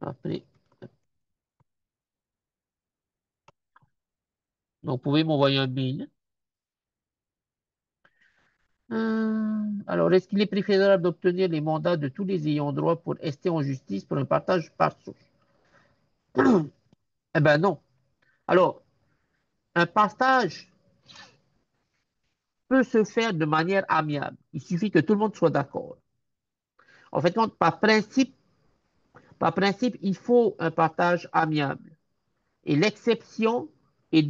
S2: après. Donc, vous pouvez m'envoyer un mail. Alors, est-ce qu'il est préférable d'obtenir les mandats de tous les ayants droit pour rester en justice pour un partage par souche? Eh ben non. Alors, un partage peut se faire de manière amiable. Il suffit que tout le monde soit d'accord. En fait, par principe, il faut un partage amiable. Et l'exception est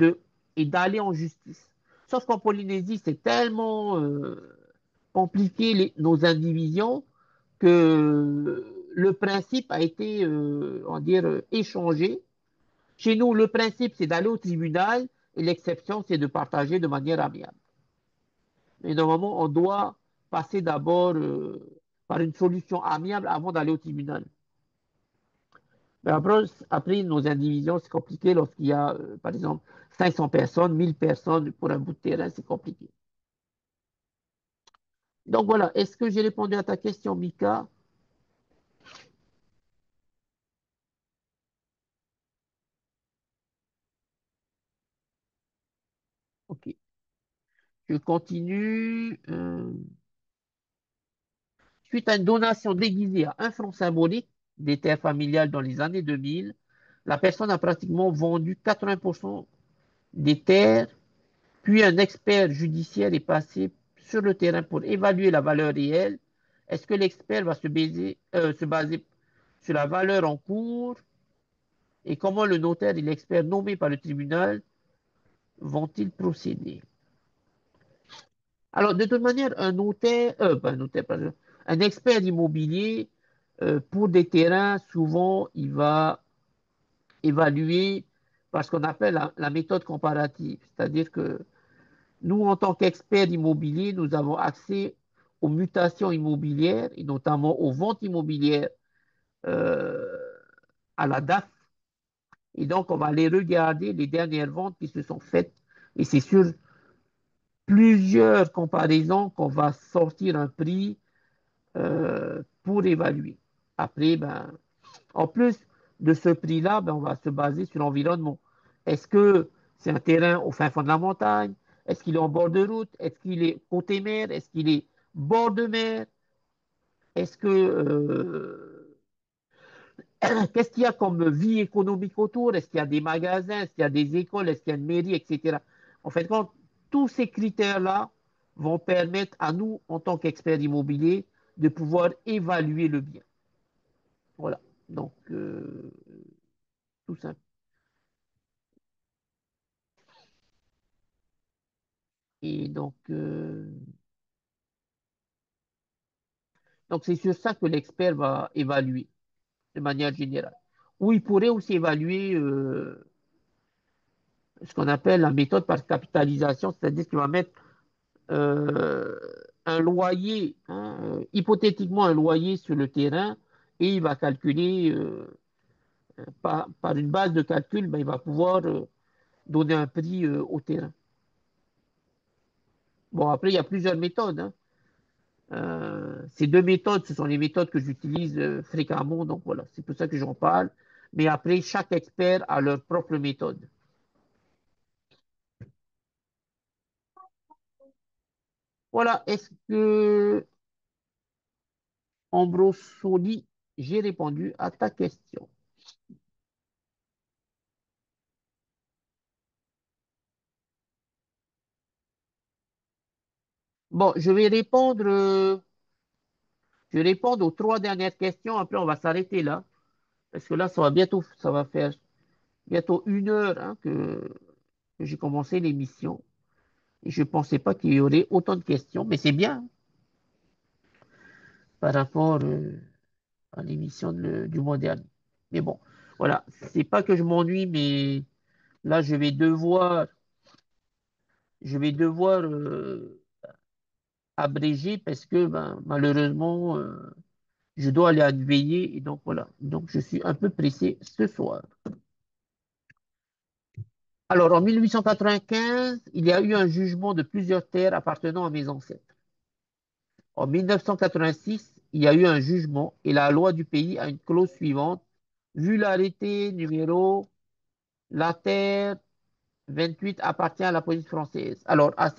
S2: est d'aller en justice. Sauf qu'en Polynésie, c'est tellement compliqué nos indivisions que le principe a été, on va dire, échangé. Chez nous, le principe, c'est d'aller au tribunal et l'exception, c'est de partager de manière amiable. Mais normalement, on doit passer d'abord par une solution amiable avant d'aller au tribunal. Mais après, nos indivisions, c'est compliqué lorsqu'il y a, par exemple, 500 personnes, 1000 personnes pour un bout de terrain, c'est compliqué. Donc voilà, est-ce que j'ai répondu à ta question, Mika? Ok, je continue. Suite à une donation déguisée à 1 franc symbolique des terres familiales dans les années 2000, la personne a pratiquement vendu 80% des terres, puis un expert judiciaire est passé sur le terrain pour évaluer la valeur réelle. Est-ce que l'expert va se baser sur la valeur en cours et comment le notaire et l'expert nommés par le tribunal vont-ils procéder? Alors, de toute manière, pas un notaire, pardon, un expert immobilier, pour des terrains, souvent, il va évaluer par ce qu'on appelle la méthode comparative. C'est-à-dire que nous, en tant qu'experts immobiliers, nous avons accès aux mutations immobilières et notamment aux ventes immobilières euh, à la DAF. Et donc, on va aller regarder les dernières ventes qui se sont faites. Et c'est sur plusieurs comparaisons qu'on va sortir un prix pour évaluer. Après, ben, en plus de ce prix-là, ben, on va se baser sur l'environnement. Est-ce que c'est un terrain au fin fond de la montagne? Est-ce qu'il est en bord de route? Est-ce qu'il est côté mer? Est-ce qu'il est bord de mer? Est-ce que qu'est-ce qu'il y a comme vie économique autour? Est-ce qu'il y a des magasins? Est-ce qu'il y a des écoles? Est-ce qu'il y a une mairie, etc. En fait, quand tous ces critères-là vont permettre à nous, en tant qu'experts immobiliers, de pouvoir évaluer le bien. Voilà. Donc, tout simple. Et donc c'est sur ça que l'expert va évaluer de manière générale. Ou il pourrait aussi évaluer ce qu'on appelle la méthode par capitalisation, c'est-à-dire qu'il va mettre un loyer, hein, hypothétiquement un loyer sur le terrain, et il va calculer, par une base de calcul, ben, il va pouvoir donner un prix au terrain. Bon, après, il y a plusieurs méthodes, hein. Ces deux méthodes, ce sont les méthodes que j'utilise fréquemment, donc voilà, c'est pour ça que j'en parle. Mais après, chaque expert a leur propre méthode. Voilà, est-ce que, Ambrosoli, j'ai répondu à ta question? Bon, je vais répondre aux trois dernières questions, après on va s'arrêter là, parce que là, ça va faire bientôt 1 heure hein, que j'ai commencé l'émission. Et je ne pensais pas qu'il y aurait autant de questions, mais c'est bien par rapport à l'émission du mois dernier. Mais bon, voilà, c'est pas que je m'ennuie, mais là, je vais devoir abréger parce que ben, malheureusement, je dois aller à une veillée et donc voilà. Donc, je suis un peu pressé ce soir. Alors, en 1895, il y a eu un jugement de plusieurs terres appartenant à mes ancêtres. En 1986, il y a eu un jugement et la loi du pays a une clause suivante. Vu l'arrêté numéro, la terre 28 appartient à la police française. Alors, à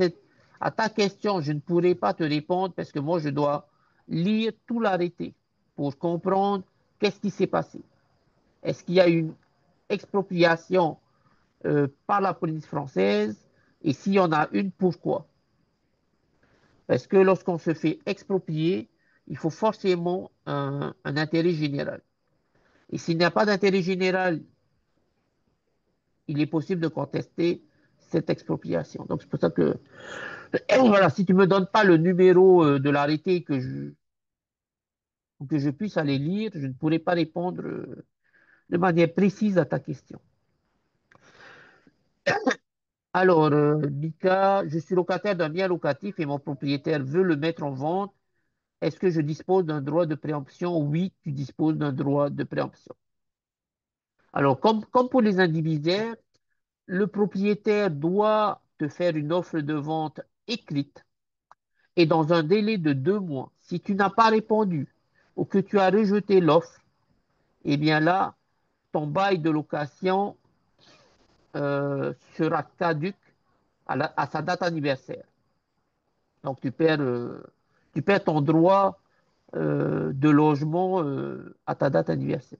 S2: ta question, je ne pourrai pas te répondre parce que moi, je dois lire tout l'arrêté pour comprendre qu'est-ce qui s'est passé. Est-ce qu'il y a une expropriation par la police française et s'il y en a une, pourquoi? Parce que lorsqu'on se fait exproprier, il faut forcément un intérêt général. Et s'il n'y a pas d'intérêt général, il est possible de contester cette expropriation. Donc c'est pour ça que, voilà, si tu ne me donnes pas le numéro de l'arrêté que je puisse aller lire, je ne pourrai pas répondre de manière précise à ta question. Alors, Mika, je suis locataire d'un bien locatif et mon propriétaire veut le mettre en vente. Est-ce que je dispose d'un droit de préemption? Oui, tu disposes d'un droit de préemption. Alors, comme pour les indivisaires, le propriétaire doit te faire une offre de vente écrite et dans un délai de 2 mois. Si tu n'as pas répondu ou que tu as rejeté l'offre, eh bien là, ton bail de location sera caduc à sa date anniversaire. Donc, tu perds ton droit de logement à ta date anniversaire.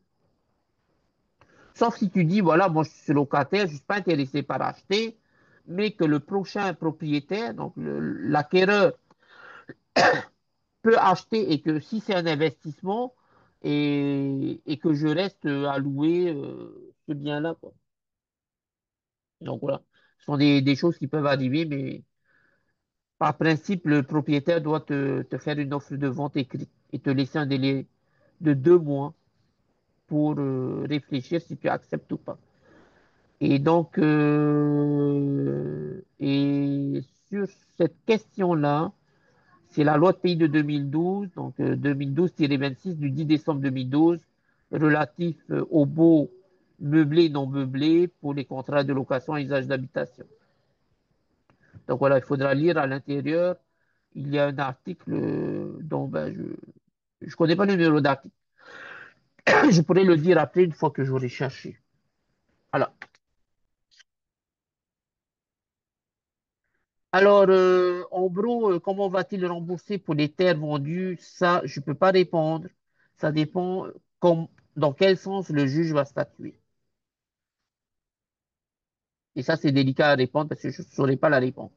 S2: Sauf si tu dis, voilà, moi je suis locataire, je ne suis pas intéressé par acheter, mais que le prochain propriétaire, donc l'acquéreur, peut acheter et que si c'est un investissement et que je reste à louer ce bien-là, quoi. Donc voilà, ce sont des choses qui peuvent arriver, mais par principe, le propriétaire doit te faire une offre de vente écrite et te laisser un délai de 2 mois pour réfléchir si tu acceptes ou pas. Et donc, et sur cette question-là, c'est la loi de pays de 2012, donc 2012-26 du 10 décembre 2012, relatif aux baux meublés et non meublés pour les contrats de location et usage d'habitation. Donc voilà, il faudra lire à l'intérieur. Il y a un article dont ben, je ne connais pas le numéro d'article. Je pourrais le dire après une fois que j'aurai cherché. Voilà. Alors, en gros, comment va-t-il rembourser pour les terres vendues? Ça, je ne peux pas répondre. Ça dépend dans quel sens le juge va statuer. Et ça, c'est délicat à répondre parce que je ne saurais pas la réponse.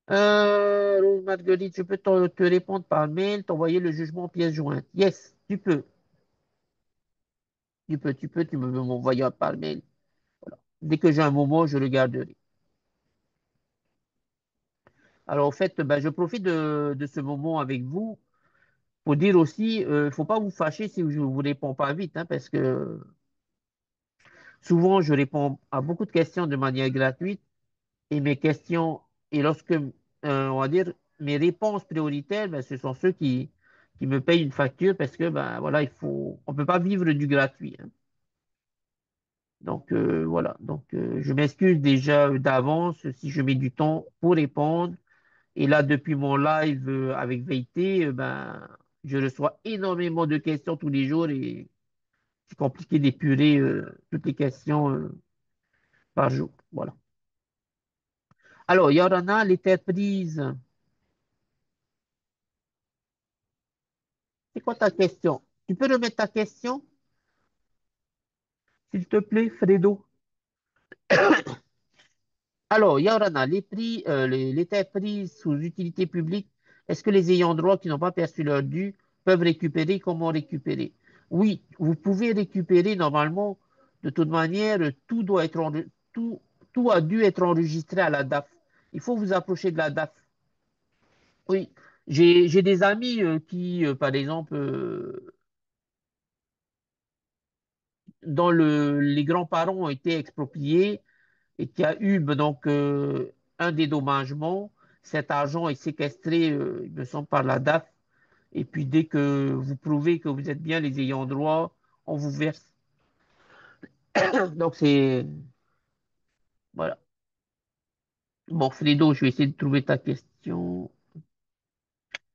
S2: Rose Marguerite, je peux te répondre par mail, t'envoyer le jugement en pièce jointe. Yes, tu peux. Tu peux m'envoyer par mail. Voilà. Dès que j'ai un moment, je le garderai. Alors, en fait, ben, je profite de ce moment avec vous pour dire aussi, il ne faut pas vous fâcher si je ne vous réponds pas vite, hein, parce que souvent, je réponds à beaucoup de questions de manière gratuite et mes questions, et lorsque, on va dire, mes réponses prioritaires, ben, ce sont ceux qui me payent une facture parce que, ben, voilà, on peut pas vivre du gratuit, hein. Donc, voilà. Donc, je m'excuse déjà d'avance si je mets du temps pour répondre. Et là, depuis mon live avec Veilleté, ben, je reçois énormément de questions tous les jours et c'est compliqué d'épurer toutes les questions par jour. Voilà. Alors, il y en a les têtes prises. C'est quoi ta question? Tu peux remettre ta question, s'il te plaît, Fredo? Alors, Yaorana, les prix, les terres prises sous utilité publique, est-ce que les ayants droit qui n'ont pas perçu leur dû peuvent récupérer? Comment récupérer? Oui, vous pouvez récupérer normalement. De toute manière, tout, tout a dû être enregistré à la DAF. Il faut vous approcher de la DAF. Oui, j'ai des amis qui, par exemple, dont les grands-parents ont été expropriés et qui a eu ben, donc un dédommagement. Cet argent est séquestré, il me semble, par la DAF. Et puis dès que vous prouvez que vous êtes bien les ayants droit, on vous verse. Donc c'est voilà. Bon, Fredo, je vais essayer de trouver ta question.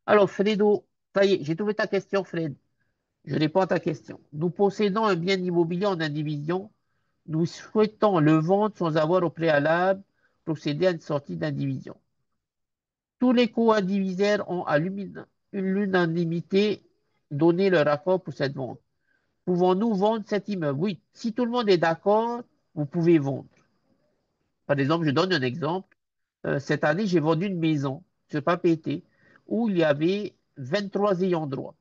S2: Alors, Fredo, ça y est, j'ai trouvé ta question, Fred. Je réponds à ta question. Nous possédons un bien immobilier en indivision. Nous souhaitons le vendre sans avoir au préalable procédé à une sortie d'indivision. Tous les co-indivisaires ont à l'unanimité donné leur accord pour cette vente. Pouvons-nous vendre cet immeuble? Oui, si tout le monde est d'accord, vous pouvez vendre. Par exemple, je donne un exemple. Cette année, j'ai vendu une maison sur Papeete où il y avait 23 ayants droit.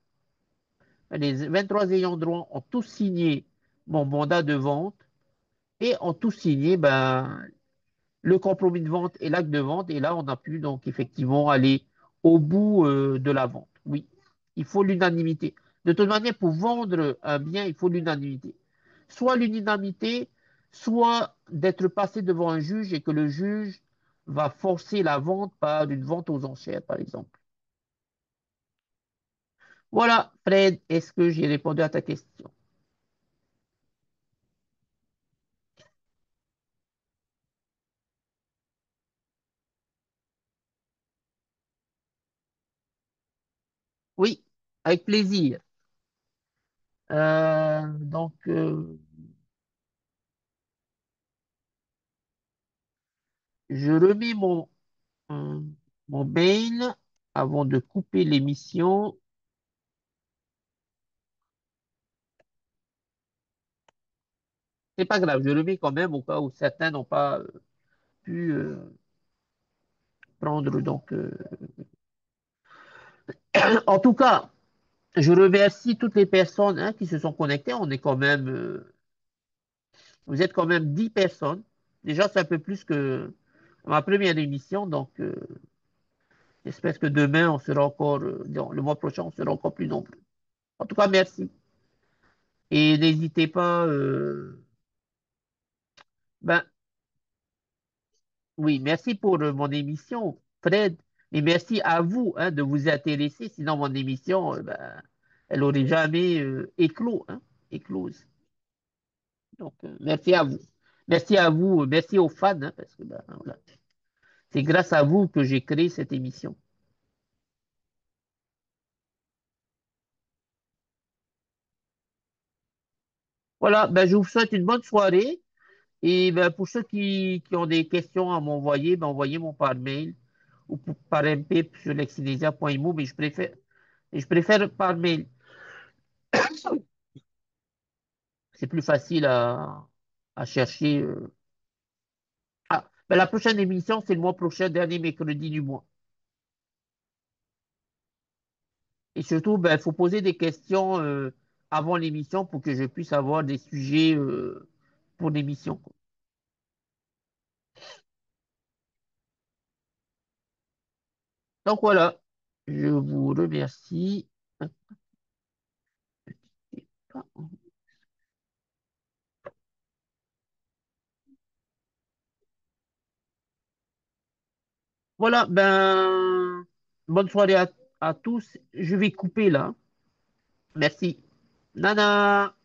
S2: Les 23 ayants droit ont tous signé mon mandat de vente et ont tous signé le compromis de vente et l'acte de vente. Et là, on a pu donc effectivement aller au bout de la vente. Oui, il faut l'unanimité. De toute manière, pour vendre un bien, il faut l'unanimité. Soit l'unanimité, soit d'être passé devant un juge et que le juge va forcer la vente par une vente aux enchères, par exemple. Voilà, Fred, est-ce que j'ai répondu à ta question? Oui, avec plaisir. Donc, je remets euh, mon mail avant de couper l'émission. C'est pas grave, je le mets quand même au cas où certains n'ont pas pu prendre. Donc, en tout cas, je remercie toutes les personnes hein, qui se sont connectées. On est quand même, vous êtes quand même 10 personnes. Déjà, c'est un peu plus que ma première émission. Donc, j'espère que demain, on sera encore, non, le mois prochain, on sera encore plus nombreux. En tout cas, merci. Et n'hésitez pas, ben, oui, merci pour mon émission, Fred. Et merci à vous hein, de vous intéresser. Sinon, mon émission, elle n'aurait jamais éclos, hein, éclose. Donc, merci à vous. Merci à vous. Merci aux fans, hein, parce que voilà. C'est grâce à vous que j'ai créé cette émission. Voilà, ben, je vous souhaite une bonne soirée. Et ben, pour ceux qui ont des questions à m'envoyer, ben, envoyez-moi par mail ou par MP sur lexinesia.imo, mais je préfère par mail. C'est plus facile à chercher. Ah, ben la prochaine émission, c'est le mois prochain, dernier mercredi du mois. Et surtout, ben, il faut poser des questions avant l'émission pour que je puisse avoir des sujets pour l'émission. Donc voilà, je vous remercie. Voilà, ben, bonne soirée à tous. Je vais couper là. Merci. Nana.